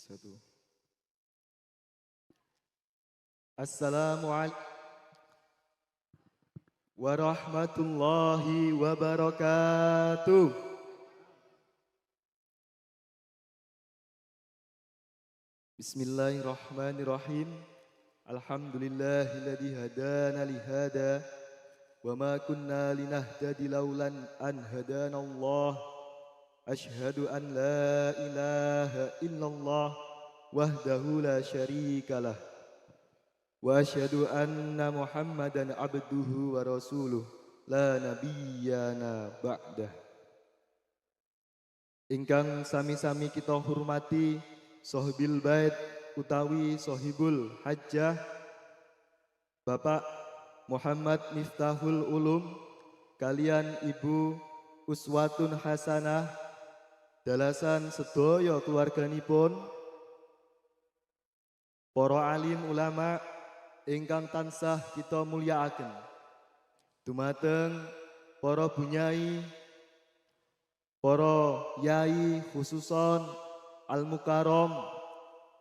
Satu. Assalamualaikum warahmatullahi wabarakatuh. Bismillahirrahmanirrahim. Alhamdulillahilladzi hadana li hada wa ma kunna linahtadi laulan an hadanallah. Asyhadu an la ilaha illallah wahdahu la syarikalah. Wa asyhadu anna Muhammadan abduhu wa rasuluh la nabiyyana ba'dah. Ingkang sami-sami kita hormati Sohibil Bait utawi Sohibul Hajjah Bapak Muhammad Miftahul Ulum kalian Ibu Uswatun Hasanah dalasan sedaya keluarganipun, para alim ulama ingkang tansah kita mulyakaken, dumateng para bunyai, para yai khususon Al-Mukarram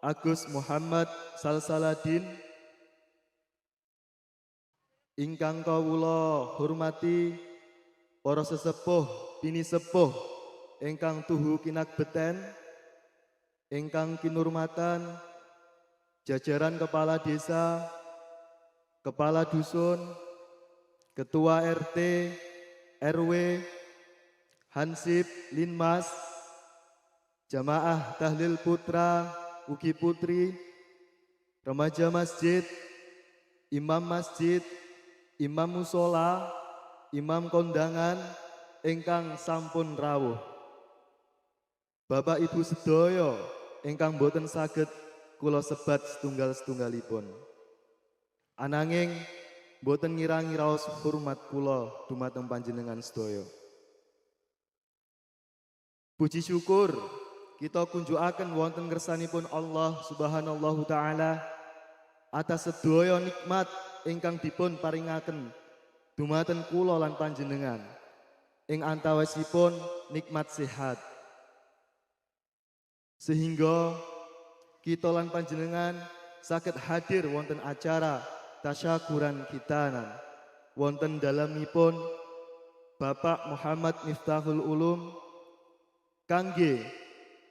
Agus Muhammad Salsaladin ingkang kawula hormati, para sesepuh bini sepuh ingkang tuhu kinakbeten, ingkang kinurmatan jajaran kepala desa, kepala dusun, ketua RT, RW, Hansip, Linmas, jamaah tahlil putra, ugi putri, remaja masjid, imam musola, imam kondangan, ingkang sampun rawuh. Bapak Ibu sedaya ingkang boten saged kula sebat setunggal-setunggalipun. Ananging boten ngirangi raos hormat kula dumateng panjenengan sedaya. Puji syukur kita kunjukaken wonten ngersanipun Allah Subhanahu taala atas sedaya nikmat ingkang dipun paringaken dumateng kula lan panjenengan. Ing antawisipun nikmat sehat. Sehingga kita lan panjenengan saged hadir wonten acara tasyakuran khitanan wonten dalemipun Bapak Muhammad Miftahul Ulum kangge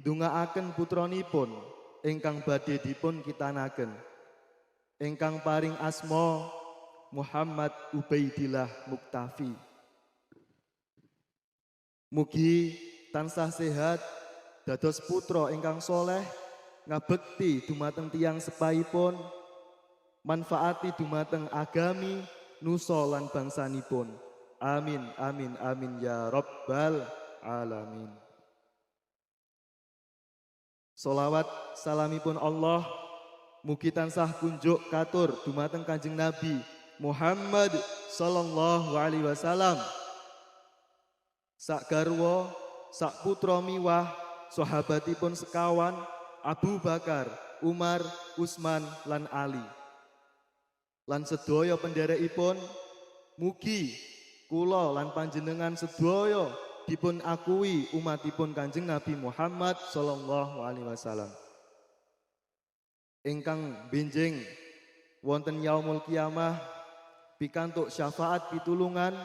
ndongaaken putranipun ingkang badhe dipun kitanaken, ingkang paring asma Muhammad Ubaidillah Muktafi. Mugi tansah sehat dados putra ingkang soleh, ngabekti dumateng tiyang sepaipun, manfaati dumateng agami, nusa lan bangsanipun. Amin, amin, amin ya rabbal alamin. Sholawat salamipun Allah mugi tansah kunjuk katur dumateng Kanjeng Nabi Muhammad sallallahu alaihi wasallam, sak garwa, sak putra miwah, sahabatipun sekawan Abu Bakar, Umar, Utsman lan Ali. Lan sedaya pendherekipun mugi kula lan panjenengan sedaya dipun akui umatipun Kanjeng Nabi Muhammad sallallahu alaihi wasallam. Ingkang benjing wonten yaumul kiamah pikantuk syafaat pitulungan.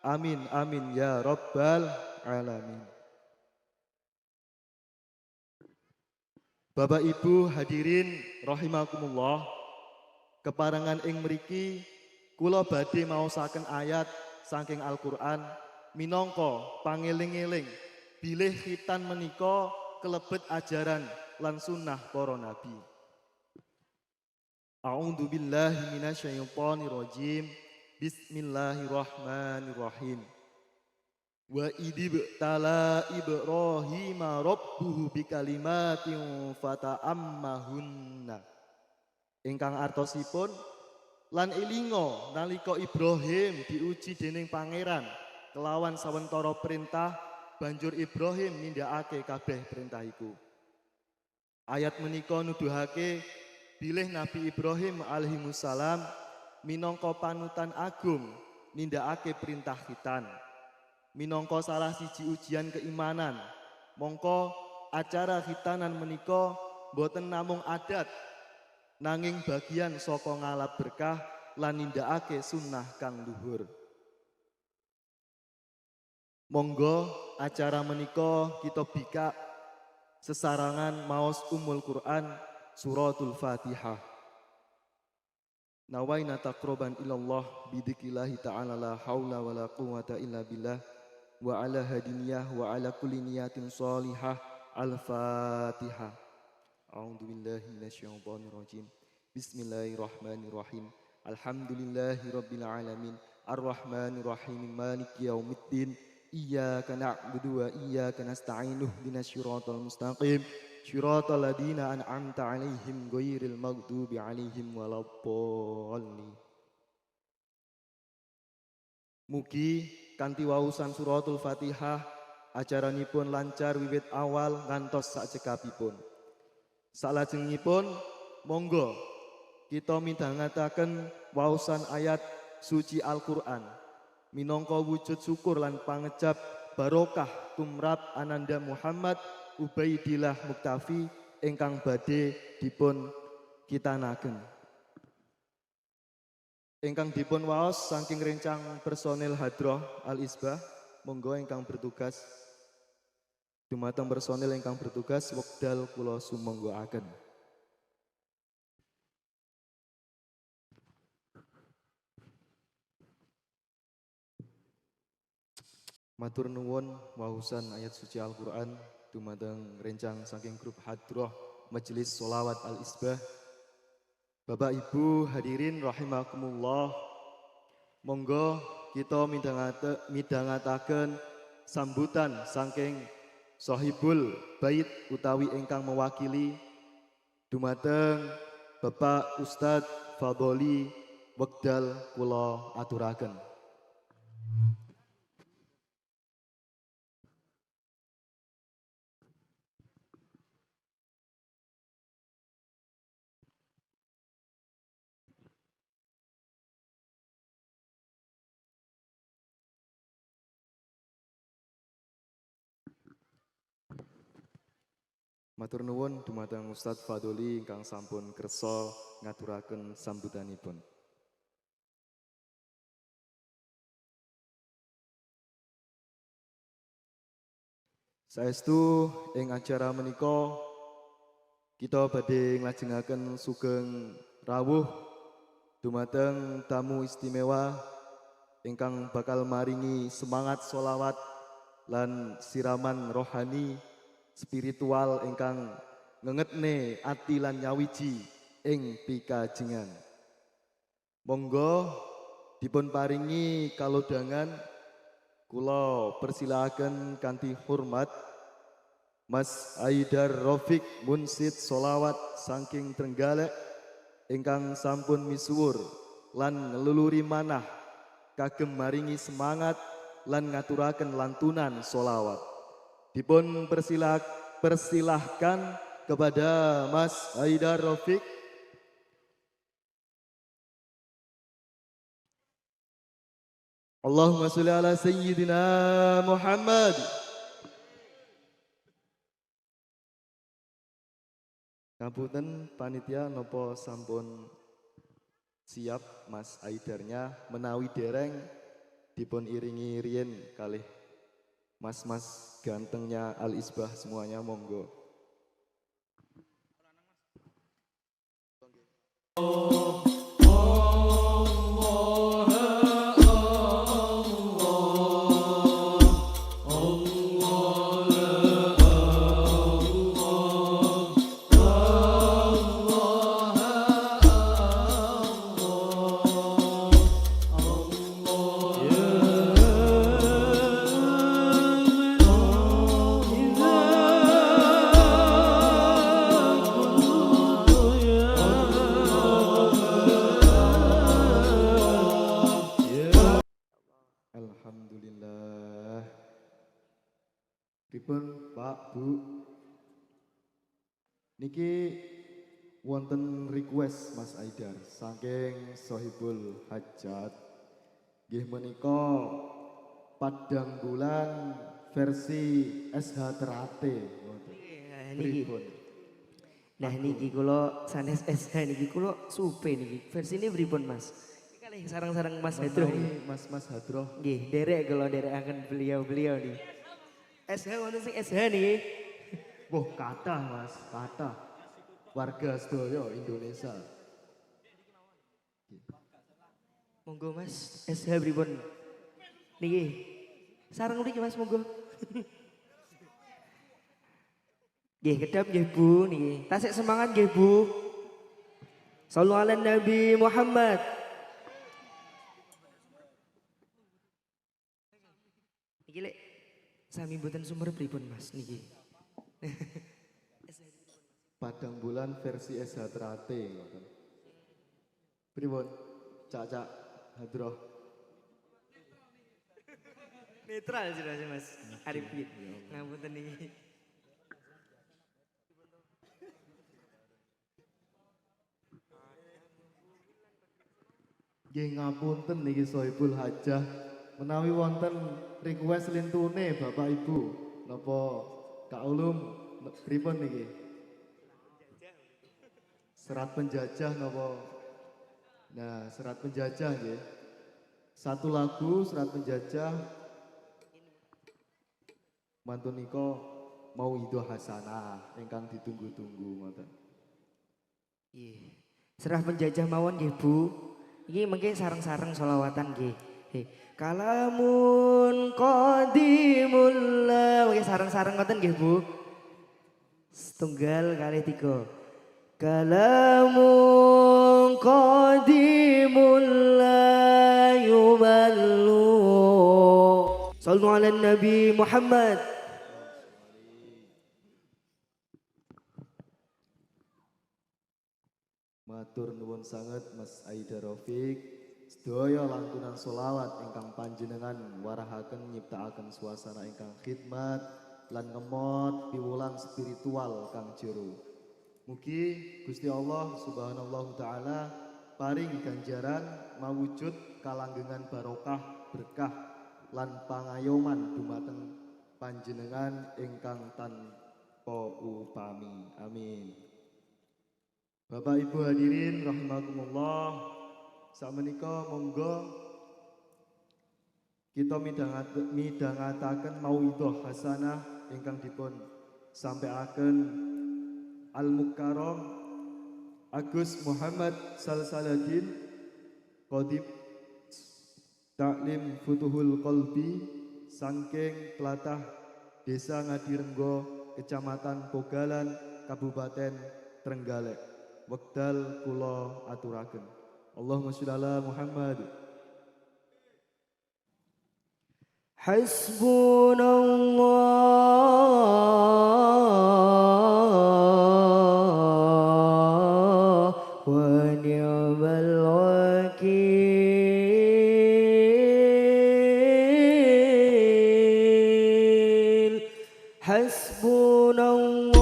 Amin amin ya rabbal alamin. Bapak Ibu hadirin rahimakumullah, keparengan ing mriki kula badhe maosaken ayat saking Al-Qur'an minangka pangeling-eling bilih khitan menika kelebet ajaran lan sunnah para nabi. A'udzu billahi minasyaitonir rajim. Bismillahirrahmanirrahim. Wa idibtala Ibrahima rabbuhu bikalimatin fata'ammahunna. Ingkang artosipun lan elinga nalika Ibrahim diuji dening pangeran kelawan sawentara perintah, banjur Ibrahim nindakake kabeh perintah iku. Ayat menika nuduhake bilih Nabi Ibrahim alaihissalam minangka panutan agung nindakake perintah khitan. Minangka salah siji ujian keimanan, mongko acara khitanan menika boten namung adat nanging bagian saka ngalap berkah lan nindakake sunnah kang luhur. Monggo acara menika kita bika sesarangan maos Ummul Quran suratul Fatihah. Nawaina taqroban ilallah bidikillahi ta'ala la hawla wa la quwata illa billah wa ala hadiniyah wa ala kulli niyatin salihah al-Fatihah. A'udzu billahi minasyaitonir rajim. Bismillahirrahmanirrahim. Alhamdulillahi rabbil alamin. Arrahmanir rahim. Maliki yaumiddin. Iyyaka na'budu wa iyyaka nasta'in. Ihdinas siratal mustaqim. Syiratal ladzina an'amta 'alaihim ghairil maghdubi 'alaihim waladdallin. Mugi kanthi wausan suratul Fatihah acaranipun lancar wiwit awal ngantos sakcekapipun. Salajengipun monggo kita midhangetaken wausan ayat suci Al-Qur'an minangka wujud syukur lan pangecap barokah tumrap Ananda Muhammad Ubaidillah Muktafi ingkang badhe dipun kitanaken. Ingkang dipun waos saking rencang personil Hadroh Al-Isbah, monggo ingkang bertugas dumateng personil ingkang bertugas wekdal kula sumanggaken. Matur nuwun wausan ayat suci Al-Qur'an dumateng rencang saking grup Hadroh Majelis Sholawat Al-Isbah. Bapak Ibu hadirin rahimakumullah, monggo kita midhangetaken sambutan saking Sohibul Bait utawi ingkang mewakili dumateng Bapak Ustadz Fadoli wekdal kula aturaken. Matur nuwun dumateng Ustadz Fadoli ingkang sampun kersa ngaturaken sambutanipun. Saestu ing acara menika kita badhe nglajengaken sugeng rawuh dumateng tamu istimewa ingkang bakal maringi semangat sholawat lan siraman rohani spiritual ingkang ngengetne ati lan nyawiji ing pikajengan. Monggo dipun paringi kalodhangan kula persilahaken kanthi hormat Mas Aidar Rafiq Munsid Sholawat saking Trenggalek ingkang sampun misuwur lan ngeluluri manah kagem maringi semangat lan ngaturaken lantunan sholawat. Dipun persilahkan kepada Mas Aidar Rafiq. Allahumma sholli ala sayyidina Muhammad. Ngapunten panitia nopo sampun siap Mas Aidarnya menawi dereng dipun iringi riyen kalih mas-mas gantengnya Al-Isbah semuanya monggo. Alhamdulillah. Pripun Pak Bu, niki wonten request Mas Aidar saking Sohibul Hajat nggih menika Padang Bulan versi SH Terate. Pripun? Nah niki kula sanes SH niki kula supe niki. Versine pripun Mas? Iki kalih sarang-sarang Mas Hadroh niki. Mas Hadroh. Nggih, derek kula akan beliau-beliau nih. SH wonten sing SH niki. Wah, kathah Mas, kathah. Warga sedaya Indonesia. Monggo Mas, SH pripun? Niki. Sareng mriki Mas monggo. Nggih, kedap nggih Bu niki. Tasik semangat nggih Bu. Shallu ala Nabi Muhammad. Niki lek sami mboten sumber pripun Mas niki. Padang bulan versi SH Trate ngoten. Pripun? Cak Hadroh. Netral sudah sih Mas. Arif nggih. Ngapunten niki. Nggih ngapunten niki Sohibul Hajah. Menawi wonten request lintune Bapak Ibu napa Kak Ulum pripun niki? Serat penjajah napa? Nah, serat penjajah nggih. Satu lagu serat penjajah mantun nika mau Ido Hasanah ingkang ditunggu-tunggu ngoten. Nggih. Serah penjajah mawon nggih Bu. Iki mengke sareng-sareng selawatan nggih. Kalamun qadimullah mengke sareng-sareng ngoten nggih Bu. Setunggal kali tiga. Kalamun qadimullah yuballu. Sallu ala Nabi Muhammad. Matur nuwun sanget Mas Aida Rafiq. Sedaya lantunan solawat ingkang panjenengan warahaken nyiptakaken suasana ingkang khidmat lan ngemot piwulang spiritual kang jero. Mugi Gusti Allah Subhanahu taala paring ganjaran mawujud kalanggengan barokah berkah lan pangayoman dumateng panjenengan ingkang tanpa upami. Amin. Bapak Ibu hadirin rahimakumullah, sakmenika monggo kita midhangetaken mauidhah hasanah ingkang dipun sampaiaken Al-Mukarram Agus Muhammad Salsaladin Qadib Taklim Futuhul Qalbi saking Tlatah Desa Ngadirenggo Kecamatan Pogalan Kabupaten Trenggalek. Wekdal kula aturaken. Allahumma sholli ala Muhammad. Hasbunallah wa ni'mal wakil. Hasbunallah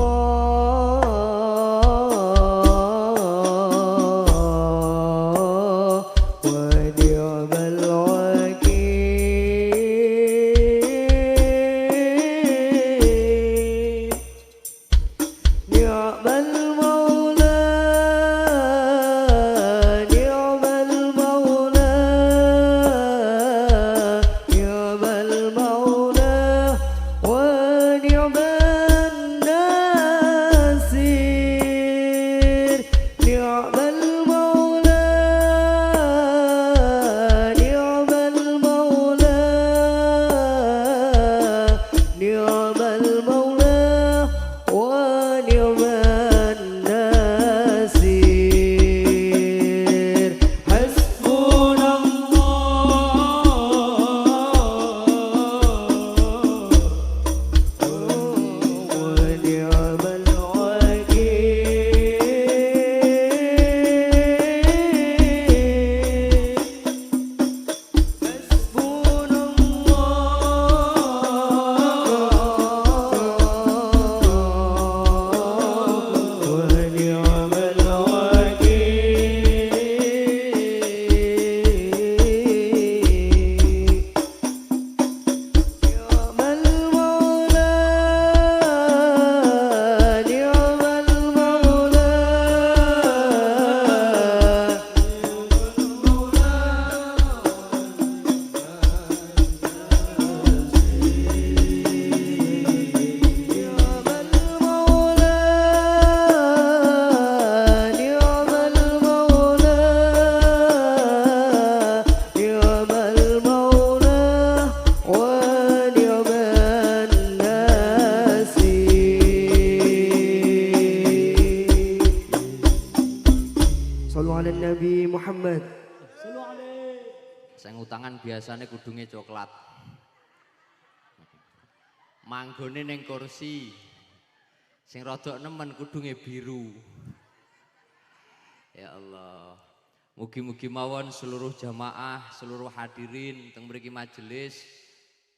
Nabi Muhammad. Sing utangan biasane kudunge coklat. Manggone ning kursi. Sing rodok nemen kudunge biru. Ya Allah. Mugi-mugi mawon seluruh jamaah, seluruh hadirin teng mriki majelis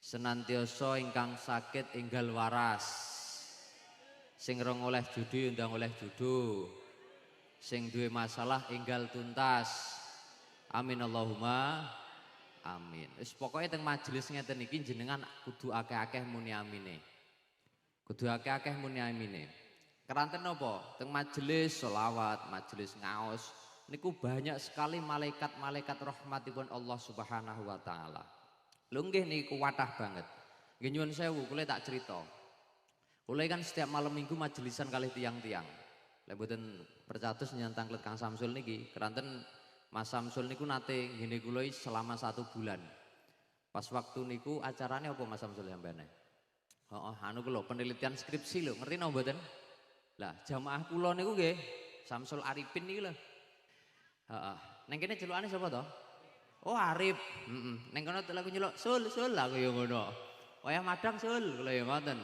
senantiasa ingkang sakit enggal waras. Sing rong oleh judhi undang oleh judo. Sing duwe masalah enggal tuntas. Amin Allahumma amin. Wis pokoke teng majelis ngeten iki jenengan kudu akeh-akeh muni amine. Kudu akeh-akeh muni amine. Keranten napa? Teng majelis selawat, majelis ngaos niku banyak sekali malaikat-malaikat rahmatipun Allah Subhanahu wa taala. Lho nggih niku wathah banget. Nggih nyuwun sewu kula tak cerita. Kula kan setiap malam minggu majelisan kalih tiang-tiang. Lek mboten percatus nyantang klet Kang Samsul niki, keranten Mas Samsul niku nate ngene kula selama 1 bulan. Pas waktu niku acarane apa Mas Samsul sampeyan? Anu kula penelitian skripsi lho, ngerti napa mboten? Lah jamaah kula niku nggih Samsul Arifin niki lho. Heeh. Neng kene celukane sapa to? Oh Arif. Heeh. Neng kono aku nyeluk Sul aku ya ngono. Wayah madang Sul kula ya ngoten.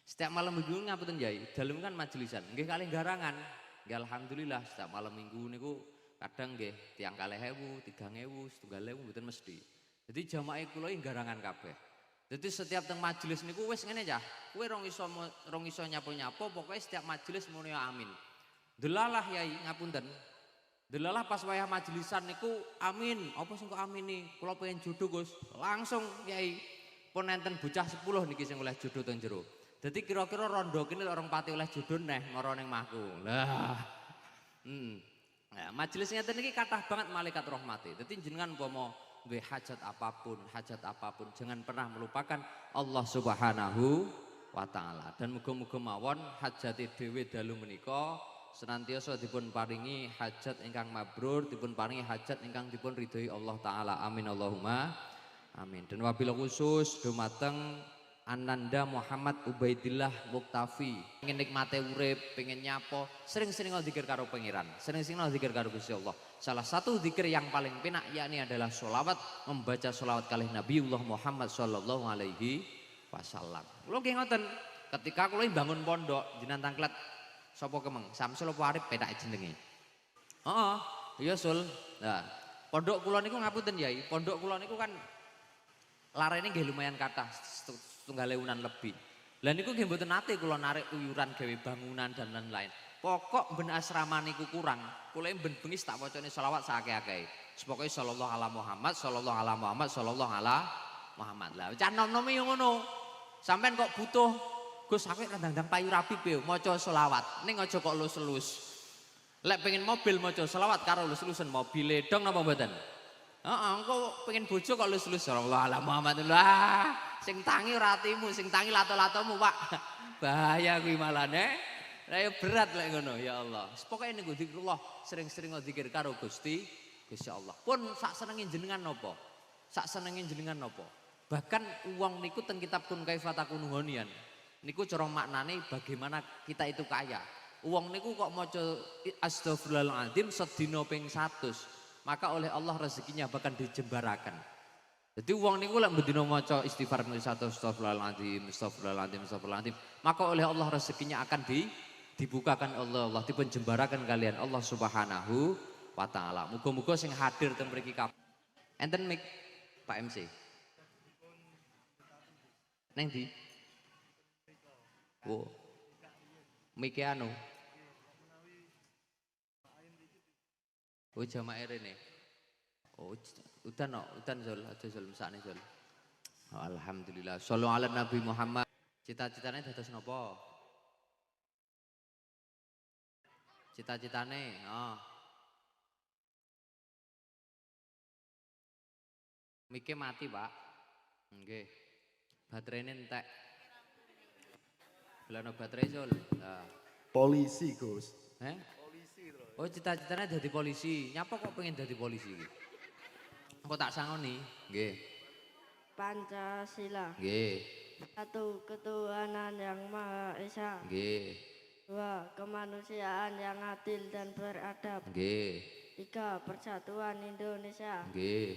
Setiap malam minggu ngapunten Yai, dalem kan majelisan, nggih kalih garangan. Nggih alhamdulillah setiap malam minggu niku kadang nggih tiyang 2.000, 3.000, 1.000 mboten mesti. Jadi jamaah kula garangan kabeh. Jadi setiap teng majelis niku wis ngene cah, kowe rong iso nyapo-nyapo, pokoke setiap majelis muni amin. Delalah Yai ngapunten. Delalah pas wayah majelisan niku amin. Apa sing kok amin nih? Kula pengen jodoh Gus. Langsung Yai pun enten bocah 10 niki sing oleh jodoh teng jero. Jadi kira-kira rondo kene orang pati oleh jodoh neh mara ning mahku. Lah. Nah, majelis ngeten niki kathah banget malaikat rahmati. Dadi jenengan umpama duwe hajat apapun jangan pernah melupakan Allah Subhanahu wa taala. Dan muga-muga mawon hajate dhewe dalu menika senantiasa dipun paringi hajat ingkang mabrur, dipun paringi hajat ingkang dipun ridhoi Allah taala. Amin Allahumma amin. Dan wabil khusus dumateng Ananda Muhammad Ubaidillah Muktafi pengen nikmati urip, pengen nyapo, sering-sering zikir karo pangeran, sering-sering zikir karo Gusti Allah. Salah satu zikir yang paling penak yakni adalah sholawat, membaca sholawat kalih Nabiullah Muhammad sallallahu alaihi wasallam. Kula nggih ngoten, ketika kula bangun pondok jenengan tangklet sapa kemeng, Samsul apa Arif pedak jenenge. Heeh, iya Sul. Nah, pondok kula niku ngapunten Yai, pondok kula niku kan larene nggih lumayan kathah. 1.000-an lebih. Lah niku nggih mboten nate kula narik uyuran gawe bangunan dan lain-lain. Pokok ben asrama niku kurang, kula ben bengi tak wacane selawat sakake-akeh. Pokoke sallallahu ala Muhammad, sallallahu ala Muhammad, sallallahu ala Muhammad. Lah cah nom-nome yo ngono. Sampeyan kok butuh Gus aku kadang-kadang payu rapi piye maca selawat. Ning aja kok lus-lus. Lek pengen mobil maca selawat karo lus-lusen mobile dong napa mboten? Heeh, engko pengen bojo kok lus-lus sallallahu ala Muhammad. Lah sing tangi ora atimu, sing tangi lato-latomu, Pak. Bahaya kuwi malane. Lah ya berat lek ngono, ya Allah. Pokoke niku zikrullah, sering-sering zikir karo Gusti Allah. Pun sak senenge jenengan napa? Sak senenge jenengan napa? Bahkan uang niku teng kitab Kun Kaifatakun Honian. Niku cara maknane bagaimana kita itu kaya. Uang niku kok maca astagfirullahaladzim sedina ping 100, maka oleh Allah rezekinya bahkan dijembarakan. Jadi uang niku lek bendina maca istighfar ping 1 astagfirullahaladzim, maka oleh Allah rezekinya akan dibukakan oleh Allah, dipenjembarakan kalian Allah Subhanahu wa taala. Muga-muga sing hadir teng mriki kabeh. Enten mik Pak MC. Neng di? Oh. Mike anu. Oh jamaah rene. Oh udan Zul, aja Zul mesakne Zul. Oh, alhamdulillah. Shallu ala Nabi Muhammad. Cita-citane dados napa? Cita-citane, Mike mati, Pak. Nggih. Baterainya entek. Belano baterai Zul. Nah. Polisi Gus. Polisi terus. Oh cita-citanya jadi polisi. Nyapa kok pengen jadi polisi? Kok tak sangoni? Nggih. Pancasila. Nggih. 1. Ketuhanan yang Maha Esa. Nggih. 2. Kemanusiaan yang adil dan beradab. Nggih. 3. Persatuan Indonesia. Nggih.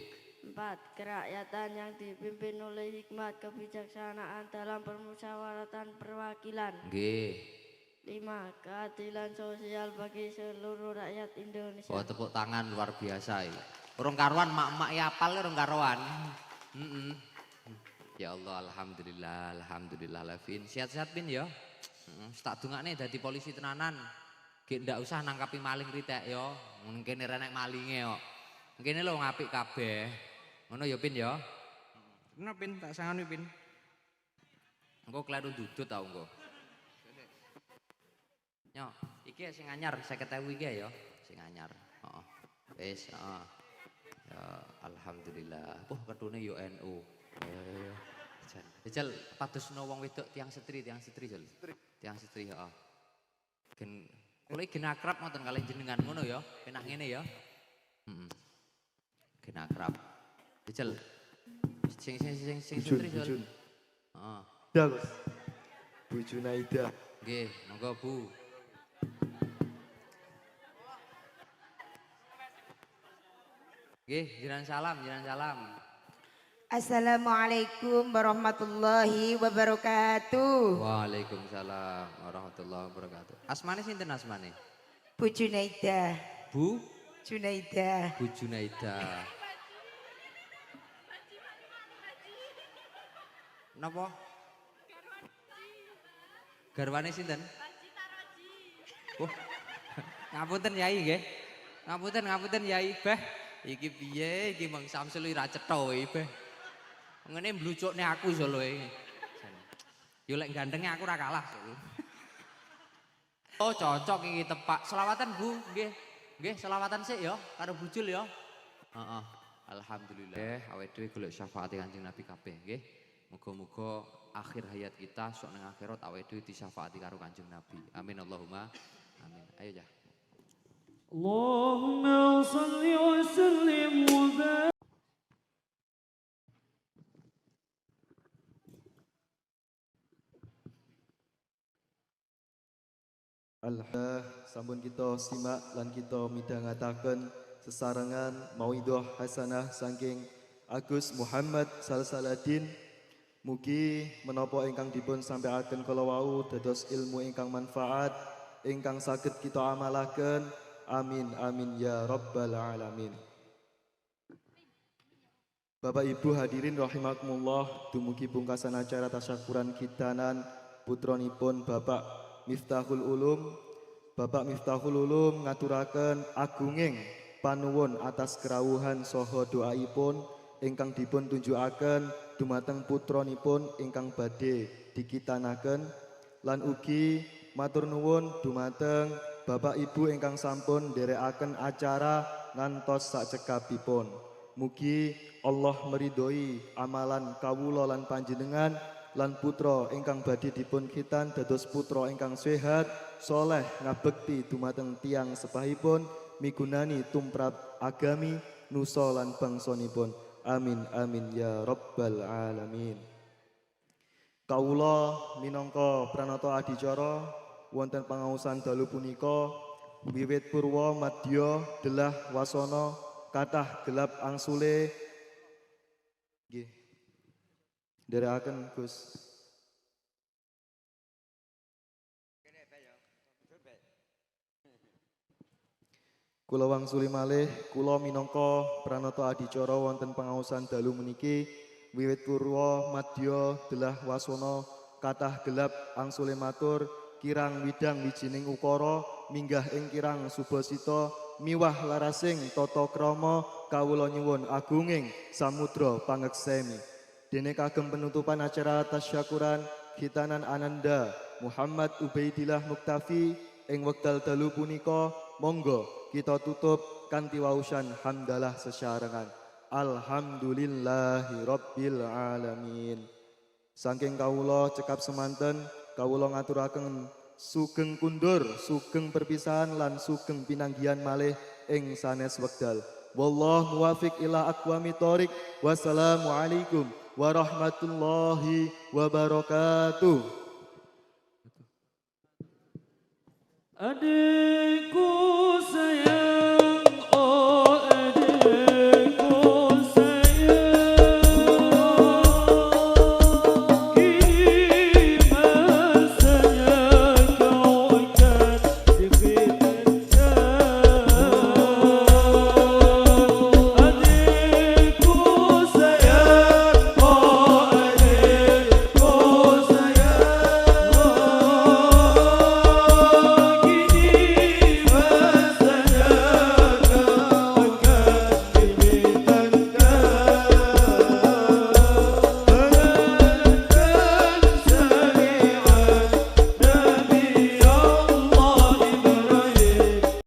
4. Kerakyatan yang dipimpin oleh hikmat kebijaksanaan dalam permusyawaratan perwakilan. Nggih. 5. Keadilan sosial bagi seluruh rakyat Indonesia. Oh, tepuk tangan luar biasa iki. Urung karuan mak-mak ya apal urung karuan. Ya Allah, alhamdulillah, alhamdulillah Levin. Sehat-sehat Pin ya. Tak dongakne dadi polisi tenanan. Gek ndak usah nangkapi maling ritek ya. Mun kene renek malinge kok. Kene lho ngapik kabeh. Ngono ya Pin ya. Ngono Pin, tak sangani Pin. Engko kleru dudut tau engko. Yo, iki sing anyar 50.000 iki ya, sing anyar. Heeh. Wis, heeh. Ya, alhamdulillah. Ketune yo NU. Ya. Jajal padosno wong wedok tiang setri Jal. Tiang setri, heeh. Gen kula iki gen akrab ngoten kalih jenengan ngono ya, penak ngene ya. Gen akrab. Jajal sing setri Jal. Heeh. Ya Gus. Bu Junaida. Nggih, monggo Bu. Nggih, jiran salam. Assalamualaikum warahmatullahi wabarakatuh. Waalaikumsalam warahmatullahi wabarakatuh. Asmane sinten asmane? Bu Junaida. Bu Junaida. Bu Junaida. Napa? Garwane sinten? Ngapunten Yai nggih. Ngapunten Yai, Beh. Iki piye iki Mang Samsul ora cetha wae, Beh. Ngene mblucukne aku solo e. Yo lek gandenge aku ora kalah. Oh, cocok iki tepak. Selawatan Bu, nggih. Nggih, selawatan sik ya karo bujul ya. Heeh. Alhamdulillah awake dhewe golek syafaate Kanjeng Nabi kabeh, nggih. Muga-muga akhir hayat kita sok nang akhirat awake dhewe disyafaati karo Kanjeng Nabi. Amin Allahumma amin. Ayo ya. Allahumma salli wa sallim wa barik. Alhamdulillah, sampun kita simak lan kita midhangetaken sesarengan mauidhah hasanah saking Agus Muhammad Salsaladin. Mugi menapa ingkang dipun sampaiaken kala wau dados ilmu ingkang manfaat ingkang saged kita amalaken. Amin amin ya rabbal alamin. Bapak Ibu hadirin rahimakumullah, dumugi pungkasan acara tasyakuran khitanan putranipun Bapak Miftahul Ulum. Bapak Miftahul Ulum ngaturaken agunging panuwun atas kerawuhan saha doaipun ingkang dipun tunjukaken dumateng putranipun ingkang badhe dikitanaken lan ugi matur nuwun dumateng Bapak Ibu ingkang sampun nderekaken acara ngantos sakcekapipun. Mugi Allah meridhoi amalan kawula lan panjenengan lan putra ingkang badhe dipun khitan dados putra ingkang sehat, soleh, ngabekti dumateng tiang sepahipun, migunani tumrap agami, nusa lan bangsanipun. Amin amin ya rabbal alamin. Kawula minangka pranata adicara wonten pangaosan dalu punika wiwit purwa madya delah wasana kathah gelap angsule nggih nderekaken Gus. Kula wangsuli malih kula minangka pranata adicara wonten pangaosan dalu meniki wiwit purwa madya delah wasana kathah gelap angsule matur kirang widang wijining ukara minggah ing kirang subasita miwah larasing tata krama kawula nyuwun agunging samudra pangeksemi. Dene kagem penutupan acara tasyakuran khitanan Ananda Muhammad Ubaidillah Muktafi ing wekdal dalu punika monggo kita tutup kanthi wausan hamdalah sesarengan. Alhamdulillahi rabbil alamin. Saking kawula cekap semanten kawula ngaturaken sugeng kundur, sugeng perpisahan lan sugeng pinanggihan malih ing sanes wekdal. Wallahu muwafiq ila aqwamit thoriq. Wassalamualaikum warahmatullahi wabarakatuh. Aduh.